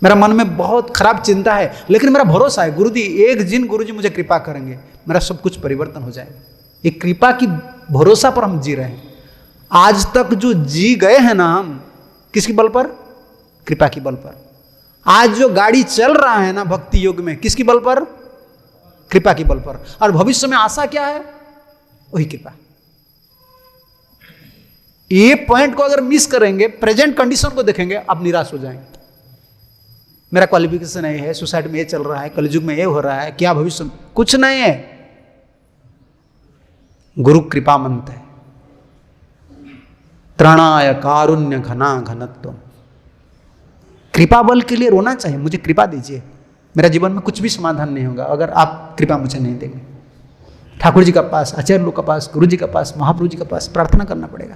मेरा मन में बहुत खराब चिंता है, लेकिन मेरा भरोसा है गुरु जी, एक दिन गुरु जी मुझे कृपा करेंगे, मेरा सब कुछ परिवर्तन हो जाएगा। ये कृपा की भरोसा पर हम जी रहे हैं। आज तक जो जी गए हैं ना हम, किसकी बल पर? कृपा की बल पर। आज जो गाड़ी चल रहा है ना भक्ति योग में, किसकी बल पर? कृपा की बल पर। और भविष्य में आशा क्या है? वही कृपा। ये पॉइंट को अगर मिस करेंगे, प्रेजेंट कंडीशन को देखेंगे, आप निराश हो जाएंगे। मेरा क्वालिफिकेशन ये है, सोसाइटी में ये चल रहा है, कलयुग में ये हो रहा है, क्या भविष्य में? कुछ नहीं है। गुरु कृपा मंत्र है, त्रणाय कारुण्य घना घनत्व। कृपा बल के लिए रोना चाहिए, मुझे कृपा दीजिए, मेरा जीवन में कुछ भी समाधान नहीं होगा अगर आप कृपा मुझे नहीं देंगे। ठाकुर जी का पास, आचार्य लोग का पास, गुरु जी का पास, महाप्रभु जी का पास प्रार्थना करना पड़ेगा,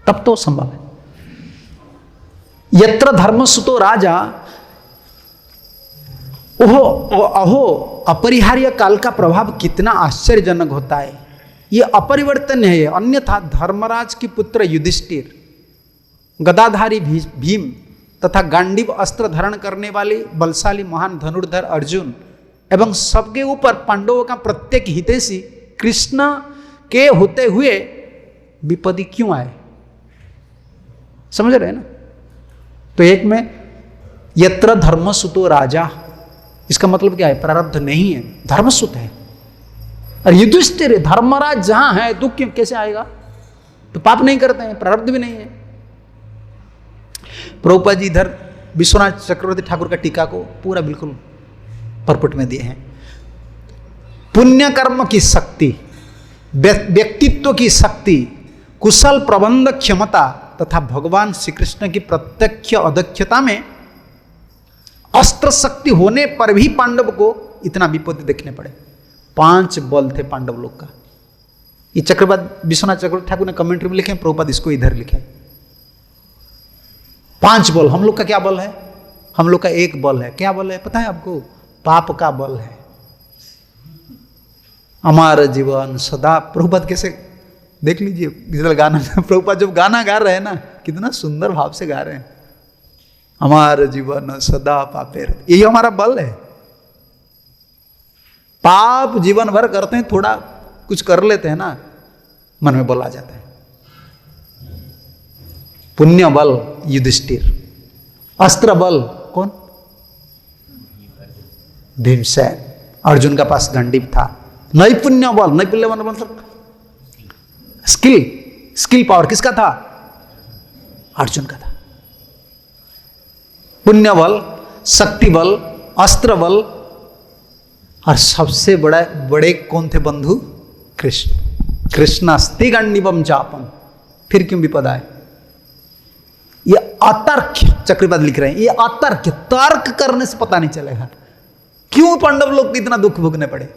तब तो संभव है। यत्र धर्मसुतो राजा, अहो अपरिहार्य काल का प्रभाव कितना आश्चर्यजनक होता है। ये अपरिवर्तन है। अन्यथा धर्मराज की पुत्र युधिष्ठिर, गदाधारी भीम तथा गांडीव अस्त्र धारण करने वाले बलशाली महान धनुर्धर अर्जुन एवं सबके ऊपर पांडवों का प्रत्येक हितैषी कृष्ण के होते हुए विपत्ति क्यों आए? समझ रहे हैं ना? तो एक में यत्र धर्मसुतो राजा, इसका मतलब क्या है? प्रारब्ध नहीं है, धर्मसुत है। और युधिष्ठिर धर्मराज जहां है, दुख क्यों कैसे आएगा? तो पाप नहीं करते हैं, प्रारब्ध भी नहीं है। प्रभुपाद जी इधर विश्वनाथ चक्रवर्ती ठाकुर का टीका को पूरा बिल्कुल परपुट में दिए हैं। पुण्य कर्म की शक्ति, व्यक्तित्व की शक्ति, कुशल प्रबंध क्षमता तथा भगवान श्री कृष्ण की प्रत्यक्ष अदक्षता में अस्त्र शक्ति होने पर भी पांडव को इतना विपत्ति देखने पड़े। 5 बल थे पांडव लोग का। ये चक्रवर्ती विश्वनाथ चक्रवर्ती ठाकुर ने कमेंट्री में लिखे, प्रभुपाद इसको इधर लिखे। 5 बल। हम लोग का क्या बल है? हम लोग का एक बल है। क्या बल है पता है आपको? पाप का बल है। हमारा जीवन सदा, प्रभुपाद कैसे देख लीजिए इधर गाना, प्रभुपाद जब गाना गा रहे हैं ना, कितना सुंदर भाव से गा रहे हैं। हमारा जीवन सदा पापे, यही हमारा बल है। पाप जीवन भर करते हैं, थोड़ा कुछ कर लेते हैं ना, मन में बल आ जाता है। पुण्य बल युधिष्ठिर, अस्त्र बल कौन? भीमसेन। अर्जुन का पास गांडीव था। नैपुण्य बल, नैपुण्य बल मतलब स्किल पावर किसका था? अर्जुन का था। पुण्य बल, शक्ति बल, अस्त्र बल, और सबसे बड़े कौन थे बंधु? कृष्ण। कृष्णास्ति गांडीवम चापम। फिर क्यों विपद आए? ये अतर्क, चक्रवर्ती लिख रहे हैं, ये अतर्क, तर्क करने से पता नहीं चलेगा क्यों पांडव लोग को इतना दुख भोगने पड़े।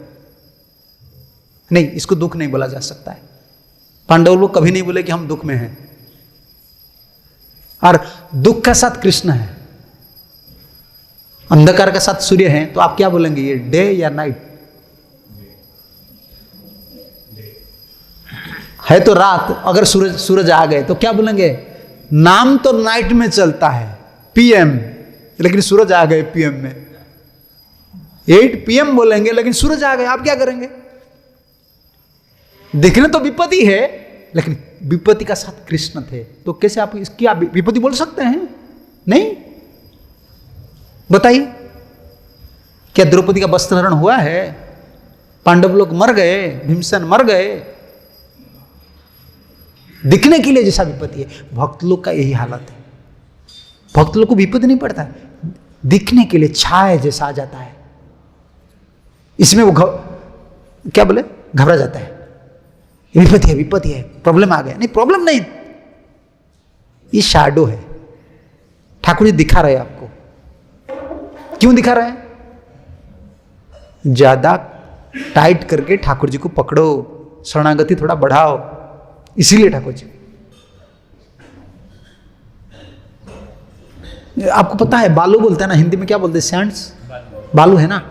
नहीं, इसको दुख नहीं बोला जा सकता है। पांडव लोग कभी नहीं बोले कि हम दुख में हैं। और दुख के साथ कृष्ण है, अंधकार के साथ सूर्य है, तो आप क्या बोलेंगे? ये डे या नाइट है? तो रात। अगर सूरज आ गए तो क्या बोलेंगे? नाम तो नाइट में चलता है, पीएम, लेकिन सूरज आ गए पीएम में। 8 PM बोलेंगे, लेकिन सूरज आ गए, आप क्या करेंगे? देखने तो विपत्ति है, लेकिन विपत्ति का साथ कृष्ण थे, तो कैसे आप इसकी आप विपत्ति बोल सकते हैं? नहीं। बताइए, क्या द्रौपदी का वस्त्रहरण हुआ है? पांडव लोग मर गए, भीमसेन मर गए, दिखने के लिए जैसा विपत्ति है। भक्त लोग का यही हालत है। भक्त लोग को विपत्ति नहीं पड़ता है, दिखने के लिए छाया जैसा आ जाता है, इसमें वो क्या बोले, घबरा जाता है। विपत्ति है, विपत्ति है, प्रॉब्लम आ गया। नहीं, प्रॉब्लम नहीं, ये शैडो है। ठाकुर जी दिखा रहे हैं आपको। क्यों दिखा रहे हैं? ज्यादा टाइट करके ठाकुर जी को पकड़ो, शरणागति थोड़ा बढ़ाओ, इसीलिए ठाकुर जी। आपको पता है बालू बोलते हैं ना, हिंदी में क्या बोलते हैं? सैंड्स, बालू है ना?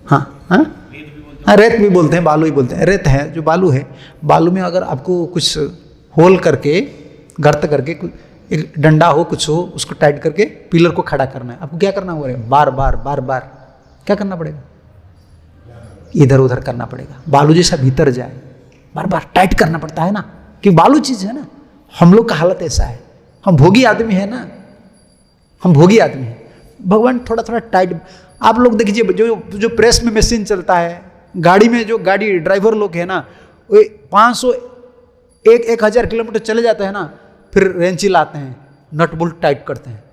हाँ हाँ, रेत भी बोलते हैं, बालू ही बोलते हैं। रेत है जो बालू है, बालू में अगर आपको कुछ होल करके, गर्त करके, एक डंडा हो, कुछ हो, उसको टाइट करके पिलर को खड़ा करना है, आपको क्या करना होगा? बार बार बार बार क्या करना पड़ेगा? इधर उधर करना पड़ेगा, बालू जैसा भीतर जाए, बार बार टाइट करना पड़ता है ना, कि बालू चीज है ना। हम लोग का हालत ऐसा है, हम भोगी आदमी है ना, हम भोगी आदमी हैं। भगवान थोड़ा थोड़ा टाइट। आप लोग देखिए, जो प्रेस में मशीन चलता है, गाड़ी में जो गाड़ी ड्राइवर लोग है ना, वो 500 1000 किलोमीटर चले जाते हैं ना, फिर रेंची लाते हैं, नट बोल्ट टाइट करते हैं,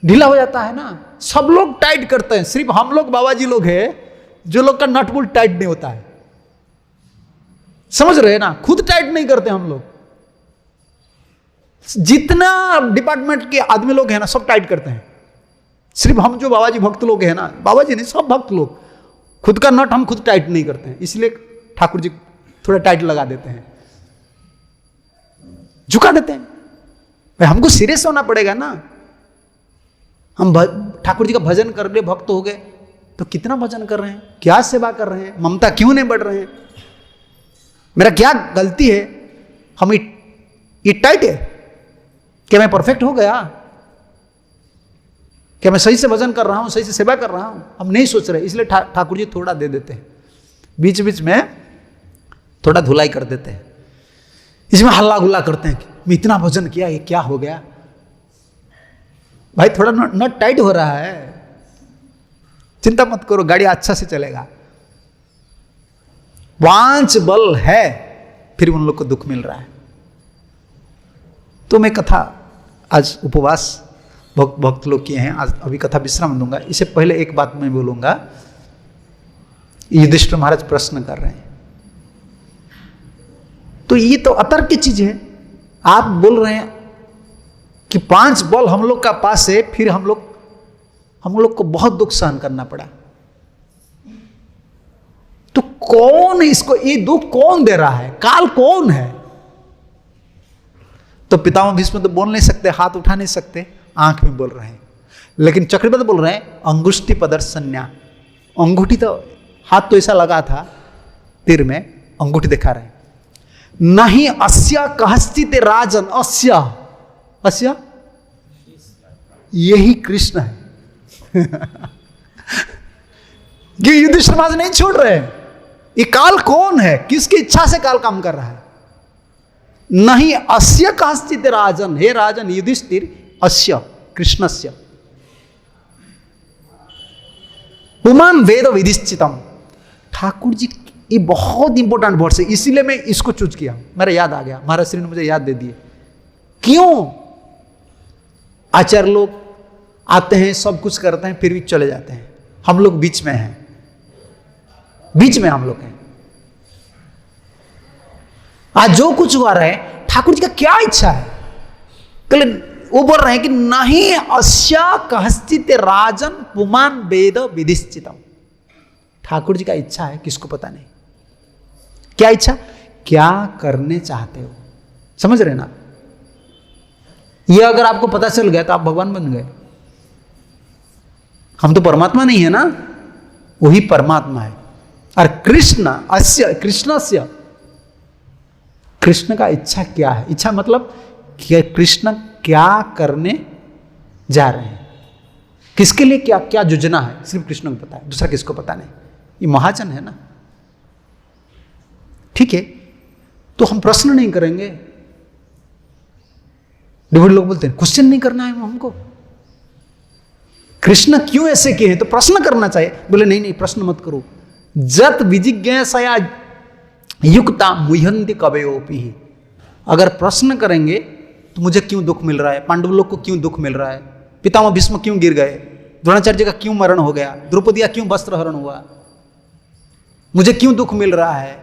ढीला हो जाता है ना। सब लोग टाइट करते हैं, सिर्फ हम लोग बाबा जी लोग हैं जो लोग का नट बोल्ट टाइट नहीं होता है। समझ रहे हैं ना? खुद टाइट नहीं करते हम लोग। जितना डिपार्टमेंट के आदमी लोग हैं ना, सब टाइट करते हैं। सिर्फ हम जो बाबा जी भक्त लोग हैं ना, बाबा जी नहीं, सब भक्त लोग खुद का नट हम खुद टाइट नहीं करते हैं, इसलिए ठाकुर जी थोड़ा टाइट लगा देते हैं, झुका देते हैं। भाई हमको सीरियस होना पड़ेगा ना। हम ठाकुर जी का भजन कर ले, भक्त हो गए, तो कितना भजन कर रहे हैं, क्या सेवा कर रहे हैं, ममता क्यों नहीं बढ़ रहे हैं, मेरा क्या गलती है, हम ये टाइट है, क्या मैं परफेक्ट हो गया, क्या मैं सही से भजन कर रहा हूं, सही से सेवा कर रहा हूं? हम नहीं सोच रहे, इसलिए ठाकुर जी थोड़ा दे देते हैं, बीच बीच में थोड़ा धुलाई कर देते हैं, इसमें हल्ला गुल्ला करते हैं कि मैं इतना भजन किया, ये क्या हो गया? भाई थोड़ा नट टाइट हो रहा है, चिंता मत करो, गाड़ी अच्छा से चलेगा। 5 बल है, फिर उन लोग को दुख मिल रहा है। तो मैं कथा आज उपवास भक्त लोग किए हैं, आज अभी कथा विश्राम दूंगा। इससे पहले एक बात मैं बोलूंगा, युधिष्ठिर महाराज प्रश्न कर रहे हैं, तो ये तो अतर्क की चीज है। आप बोल रहे हैं कि 5 बल हम लोग का पास है, फिर हम लोग को बहुत दुख सहन करना पड़ा। तो कौन इसको ये दुख कौन दे रहा है? काल कौन है? तो पितामह भीष्म तो बोल नहीं सकते, हाथ उठा नहीं सकते, आंख में बोल रहे हैं। लेकिन चक्रवर्ती बोल रहे हैं अंगुष्टि प्रदर्शन्या, अंगूठी तो, हाथ तो ऐसा लगा था तीर में, अंगूठी दिखा रहे हैं। नहीं अस्या कहस्तित राजन, अस्या यही कृष्ण है। ये युधिष्ठिर महाराज नहीं छोड़ रहे हैं। ये काल कौन है? किसकी इच्छा से काल काम कर रहा है? नहीं अस्य कहस्तित राजन, हे राजन युधिष्ठिर, अस्य कृष्णस्य पुमान वेद विधिश्चितम। ठाकुर जी ये बहुत इंपॉर्टेंट वर्ड है, इसीलिए मैं इसको चूज किया, मेरा याद आ गया, महाराज श्री ने मुझे याद दे दिए। क्यों? आचार्य लोग आते हैं, सब कुछ करते हैं, फिर भी चले जाते हैं। हम लोग बीच में हैं, बीच में हम लोग हैं। आज जो कुछ हुआ रहे, ठाकुर जी का क्या इच्छा है? कल वो बोल रहे हैं कि नहीं अस्या कहस्तित राजन पुमान वेद विधिश्चितम। ठाकुर जी का इच्छा है, किसको पता नहीं क्या इच्छा, क्या करने चाहते हो, समझ रहे ना? ये अगर आपको पता चल गया तो आप भगवान बन गए। हम तो परमात्मा नहीं है ना, वही परमात्मा है। और कृष्ण अस्य कृष्णस्य, कृष्ण का इच्छा क्या है? इच्छा मतलब कि कृष्ण क्या करने जा रहे हैं, किसके लिए क्या क्या योजना है, सिर्फ कृष्ण को पता है, दूसरा किसको पता नहीं। ये महाजन है ना, ठीक है। तो हम प्रश्न नहीं करेंगे। डिवोटी लोग बोलते हैं क्वेश्चन नहीं करना है हमको, कृष्ण क्यों ऐसे किए हैं, तो प्रश्न करना चाहिए। बोले नहीं नहीं प्रश्न मत करो। जत विजिज्ञासया युक्ता मुह्यन्ति कवयोपि। अगर प्रश्न करेंगे तो मुझे क्यों दुख मिल रहा है, पांडव लोग को क्यों दुख मिल रहा है, पितामह भीष्म क्यों गिर गए, द्रोणाचार्य का क्यों मरण हो गया, द्रौपदी का क्यों वस्त्र हरण हुआ, मुझे क्यों दुख मिल रहा है,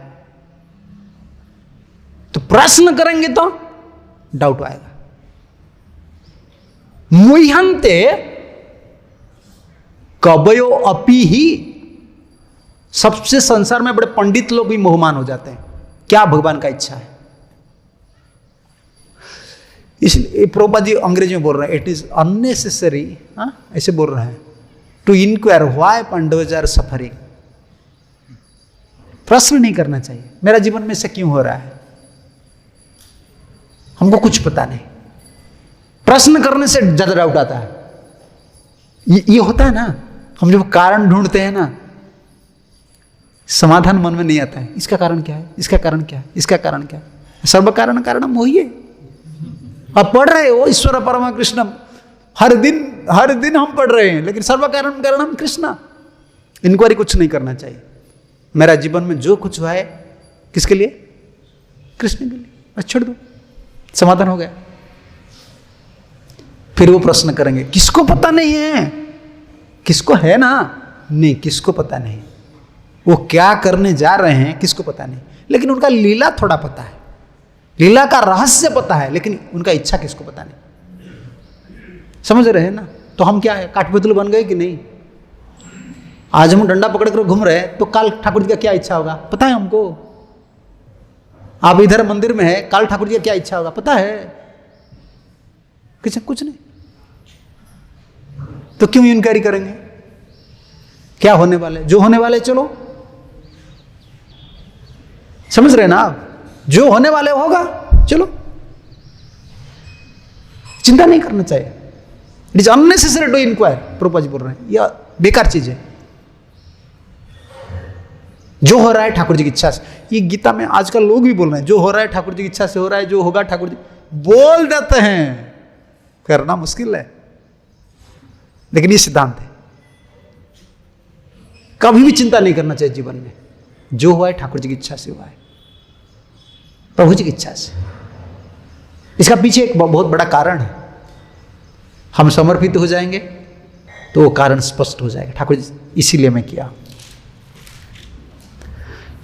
तो प्रश्न करेंगे तो डाउट आएगा। मुह्यन्ते कवयो अपि ही। सबसे संसार में बड़े पंडित लोग भी मोहमान हो जाते हैं। क्या भगवान का इच्छा है? इसलिए प्रभुपाद जी अंग्रेजी में बोल रहे हैं, इट इज अननेसेसरी, ऐसे बोल रहे हैं, to inquire why Pandavas are suffering. प्रश्न नहीं करना चाहिए, मेरा जीवन में से क्यों हो रहा है, हमको कुछ पता नहीं। प्रश्न करने से ज्यादा डाउट आता है। ये होता है ना, हम जब कारण ढूंढते हैं ना, समाधान मन में नहीं आता है। इसका कारण क्या है, इसका कारण क्या है, इसका कारण क्या है? सर्व कारण कारणम वही है। आप पढ़ रहे हो ईश्वर परमा कृष्णम, हर दिन हम पढ़ रहे हैं, लेकिन सर्व कारण कारणम कृष्णा। इंक्वायरी कुछ नहीं करना चाहिए। मेरा जीवन में जो कुछ हुआ है किसके लिए? कृष्ण के लिए। बस छोड़ दो, समाधान हो गया। फिर वो प्रश्न करेंगे, किसको पता नहीं है? किसको है ना? नहीं, किसको पता नहीं। वो क्या करने जा रहे हैं किसको पता नहीं, लेकिन उनका लीला थोड़ा पता है, लीला का रहस्य पता है, लेकिन उनका इच्छा किसको पता नहीं। समझ रहे हैं ना? तो हम क्या है, काठपुतली बन गए कि नहीं? आज हम डंडा पकड़ कर घूम रहे हैं, तो काल ठाकुर जी का क्या इच्छा होगा पता है हमको? आप इधर मंदिर में है, काल ठाकुर जी का क्या इच्छा होगा पता है? कुछ नहीं। तो क्यों इंक्वायरी करेंगे? क्या होने वाले, जो होने वाले चलो। समझ रहे ना आप? जो होने वाले होगा चलो, चिंता नहीं करना चाहिए। It is unnecessary to inquire. Prabhupada ji बोल रहे हैं यह बेकार चीज है। जो हो रहा है ठाकुर जी की इच्छा से। ये गीता में आजकल लोग भी बोल रहे हैं, जो हो रहा है ठाकुर जी की इच्छा से हो रहा है, जो होगा ठाकुर जी बोल देते हैं। करना मुश्किल है, लेकिन ये सिद्धांत है। कभी भी चिंता नहीं करना चाहिए जीवन में। जो हुआ है ठाकुर जी की इच्छा से हुआ है, प्रभु जी की इच्छा से। इसका पीछे एक बहुत बड़ा कारण है। हम समर्पित हो जाएंगे तो वो कारण स्पष्ट हो जाएगा। ठाकुर जी इसीलिए मैं किया।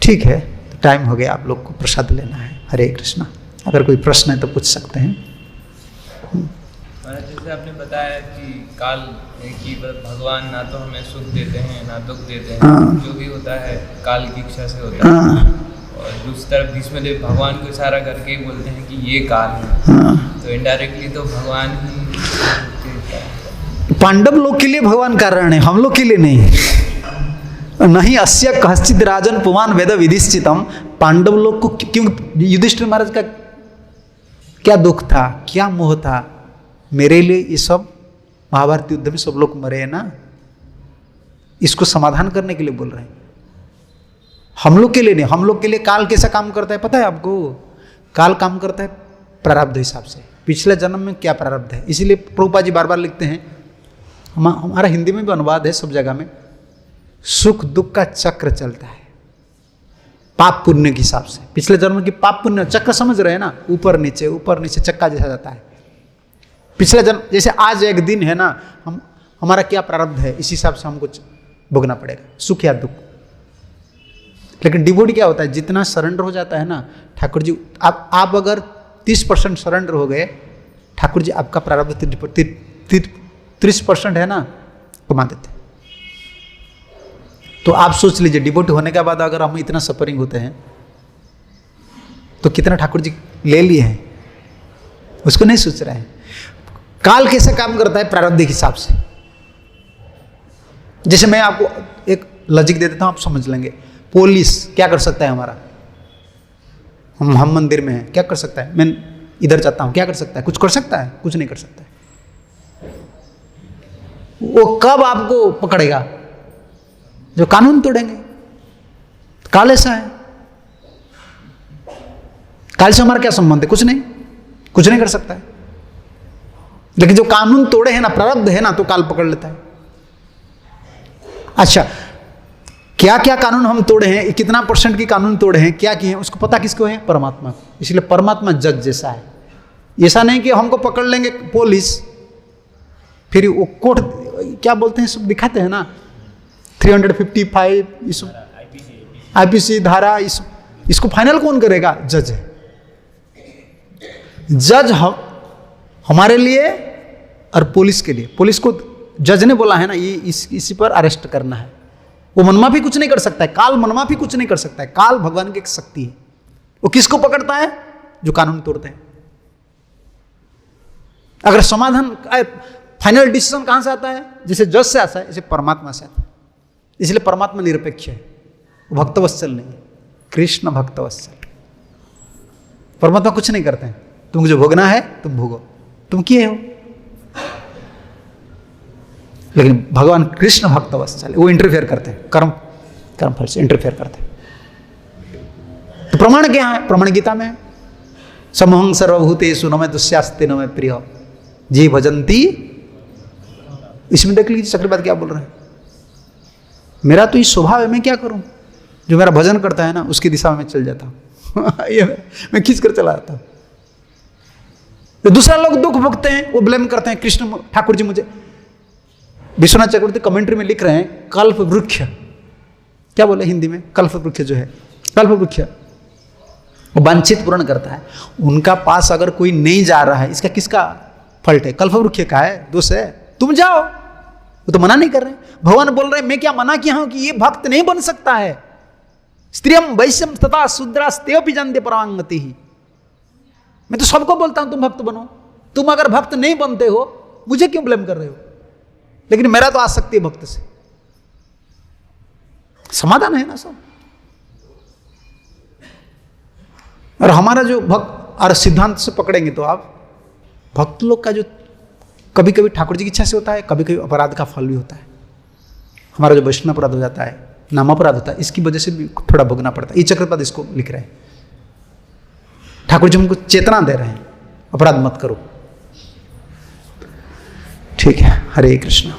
ठीक है, टाइम हो गया, आप लोग को प्रसाद लेना है। हरे कृष्णा। अगर कोई प्रश्न है तो पूछ सकते हैं। जैसे आपने बताया कि काल कि भगवान ना तो हमें सुख देते हैं ना दुख देते हैं, जो भी होता है काल की इच्छा से होता है। और दूसरी तरफ भीष्मदेव भगवान को इशारा करके बोलते हैं कि ये काल है, तो इनडायरेक्टली तो भगवान ही। पांडव लोग के लिए भगवान कारण है, हम लोग के लिए नहीं। अस्य कश्चित राजन पुमान वेद विधिश्चितम। पांडव लोग को क्यों, युधिष्ठिर महाराज का क्या दुख था, क्या मोह था? मेरे लिए ये सब महाभारत युद्ध में सब लोग मरे हैं ना, इसको समाधान करने के लिए बोल रहे हैं। हम लोग के लिए नहीं। हम लोग के लिए काल कैसा काम करता है पता है आपको? काल काम करता है प्रारब्ध हिसाब से, पिछले जन्म में क्या प्रारब्ध है। इसीलिए प्रभुपाद जी बार बार लिखते हैं, हमारा हिंदी में भी अनुवाद है सब जगह में, सुख दुख का चक्र चलता है पाप पुण्य के हिसाब से। पिछले जन्म की पाप पुण्य चक्र समझ रहे हैं ना, ऊपर नीचे चक्का जैसा जाता है। पिछले जन्म जैसे आज एक दिन है ना, हमारा क्या प्रारब्ध है इस हिसाब से हमको भोगना पड़ेगा, सुख या दुख। लेकिन डिवोटी क्या होता है, जितना सरेंडर हो जाता है ना ठाकुर जी, आप अगर 30% सरेंडर हो गए, ठाकुर जी आपका प्रारब्ध 30% है ना कमा देते। तो आप सोच लीजिए, डिवोटी होने के बाद अगर हम इतना सफरिंग होते हैं तो कितना ठाकुर जी ले लिए हैं, उसको नहीं सोच रहे हैं। काल कैसे काम करता है प्रारब्ध के हिसाब से। जैसे मैं आपको एक लॉजिक दे देता हूं, आप समझ लेंगे। पुलिस क्या कर सकता है हमारा? हम मंदिर में हैं, क्या कर सकता है? मैं इधर जाता हूं, क्या कर सकता है? कुछ कर सकता है? कुछ नहीं कर सकता है। वो कब आपको पकड़ेगा? जो कानून तोड़ेंगे। काल ऐसा है। काल से हमारा क्या संबंध है? कुछ नहीं कर सकता है। लेकिन जो कानून तोड़े हैं ना, प्रारब्ध है ना, तो काल पकड़ लेता है। अच्छा, क्या क्या कानून हम तोड़े हैं, कितना % की कानून तोड़े हैं, क्या किए हैं, उसको पता किसको है? परमात्मा को। इसलिए परमात्मा जज जैसा है। ऐसा नहीं कि हमको पकड़ लेंगे पुलिस, फिर वो कोर्ट क्या बोलते हैं सब दिखाते हैं ना, 355 IPC धारा, इसको फाइनल कौन करेगा? जज है। जज हमारे लिए और पुलिस के लिए, पुलिस को जज ने बोला है ना ये इसी पर अरेस्ट करना है। वो मनमाफी कुछ नहीं कर सकता है, काल मनमाफी कुछ नहीं कर सकता है। काल भगवान की एक शक्ति है। वो किसको पकड़ता है? जो कानून तोड़ते हैं। अगर समाधान फाइनल डिसीजन कहां से आता है? जैसे जज से आता है, इसे परमात्मा से आता है। इसलिए परमात्मा निरपेक्ष है, भक्तवत्सल नहीं है। कृष्ण भक्तवत्सल। परमात्मा कुछ नहीं करते हैं, तुमको जो भोगना है तुम भोगो, तुम किए हो। लेकिन भगवान कृष्ण भक्तवत्सल, वो इंटरफेयर करते हैं, कर्म फल से इंटरफेयर करते हैं। तो प्रमाण क्या है? प्रमाण गीता में है, समहं सर्वभूतेषु न मे तुष्यास्ति न मे प्रिय जी भजंती। इसमें देख लीजिए चक्रवर्ती क्या बोल रहे हैं, मेरा तो ये स्वभाव है, मैं क्या करूं? जो मेरा भजन करता है ना उसकी दिशा में मैं चल जाता हूं ये मैं खींच कर चला जाता हूं। तो दूसरा लोग दुख भोगते हैं, वो ब्लेम करते हैं कृष्ण ठाकुर जी मुझे। विश्वनाथ चक्रवर्ती कमेंट्री में लिख रहे हैं कल्प वृक्ष, क्या बोले हिंदी में? कल्प वृक्ष जो है, कल्प वृक्ष वो वांछित पूर्ण करता है। उनका पास अगर कोई नहीं जा रहा है, इसका किसका फल्ट है? कल्प वृक्ष का है, दोष है। तुम जाओ, वो तो मना नहीं कर रहे। भगवान बोल रहे मैं क्या मना किया हूं कि ये भक्त नहीं बन सकता है? स्त्रियम वैश्यम तथा शूद्रास्तेपि जानते परमांगति ही। मैं तो सबको बोलता हूं तुम भक्त बनो। तुम अगर भक्त नहीं बनते हो मुझे क्यों ब्लेम कर रहे हो? लेकिन मेरा तो आसक्ति है भक्त से। समाधान है ना सब। और हमारा जो भक्त और सिद्धांत से पकड़ेंगे तो आप भक्त लोग का जो कभी कभी ठाकुर जी की इच्छा से होता है, कभी कभी अपराध का फल भी होता है। हमारा जो वैष्णव अपराध हो जाता है, नाम अपराध होता है, इसकी वजह से भी थोड़ा भोगना पड़ता है। ये चक्रपात इसको लिख रहे हैं। ठाकुर जी हमको चेतना दे रहे हैं, अपराध मत करो। ठीक है, हरे कृष्ण।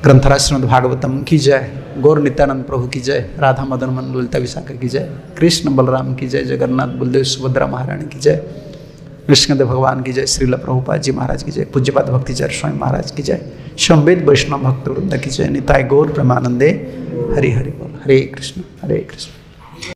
ग्रंथराज श्रीमद् भागवतम की जय, गौर नित्यानंद प्रभु की जय, राधा मदन मोहन ललिता विशाखा की जय, कृष्ण बलराम की जय, जगन्नाथ बलदेव सुभद्रा महारानी की जय, विष्णुदेव भगवान की जय, श्रील प्रभुपाद जी महाराज की जय, पूज्यपाद भक्ति चर स्वामी महाराज की जय, संवेद वैष्णव भक्त वृंद की जय, निताय गौर प्रेमानंदे। हरि हरि बोल। हरे कृष्ण हरे कृष्ण।